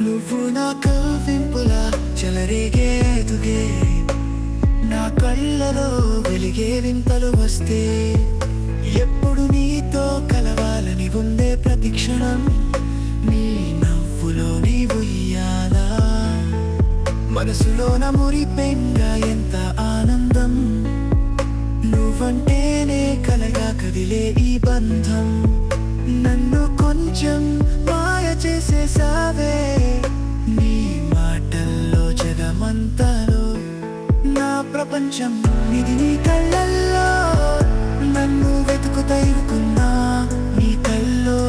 నువ్వు నా కవ్వింపులా చెలరేగే ఎదుగే, నా కళ్ళలో వెలిగే వింతలు వస్తే, ఎప్పుడు నీతో కలవాలని ఉండే ప్రతి క్షణం, నీ నవ్వులో నీ ఉయ్యాలా, మనసులోన మురిపెంగా ఎంత ఆనందం, నువ్వంటేనే కలగా కదిలే ఈ బంధం. నన్ను కొంచెం మాయ చేసేసావే, నీ మాటల్లో జగమంతలో నా ప్రపంచం నిధి నీ కళ్ళల్లో, నన్ను వెతుకుతైరుకున్నా నీ కల్లో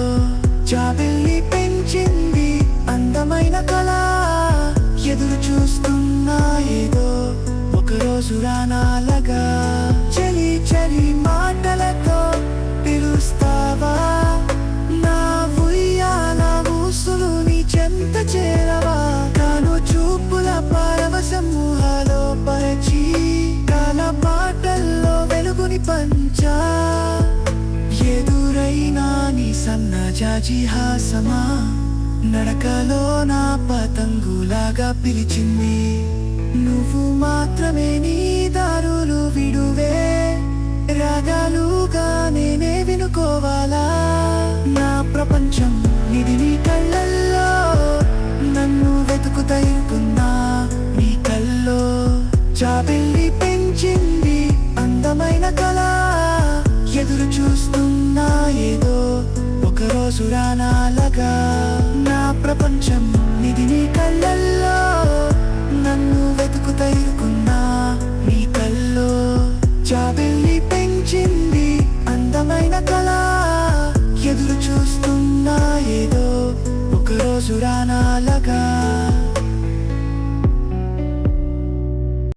జాబిల్లి పెంచింది అందమైన కళ, ఎదురు చూస్తున్నా ఏదో ఒకరోజు రానాలగా, చలి చలి మాటలతో పిలుస్తావా, నా ఉయ్యాల ఊసులు నీ చెంత చేరవా, కాను చూపుల పరవశం ఊహలో పరచి, కాల పాటల్లో వెలుగుని పంచా, ఎదురైనా నీ సన్నజాజి హాసమా, నడకలో నా పతంగులాగా పిలిచింది, నువ్వు మాత్రమే నీ దారులు విడువే, రాగాలుగా నేనే వినుకోవాలా, నా ప్రపంచం నిధి నీ కళ్ళల్లో, నన్ను వెతుకుతైరుకున్నా నీ కల్లో జాబిల్లి పెంచింది అందమైన కళ, ఎదురు చూస్తున్నా ఏదో ఒకరోజు రానాలగా, నా ప్రపంచం నిధి నీ కళ్ళల్లో, నన్ను వెతుకుతైరుకున్నా నీ కల్లో జాబిల్లి పెంచింది అందమైన కళ, ఎదురు చూస్తున్నా ఏదో ఒకరోజు రానాలగా.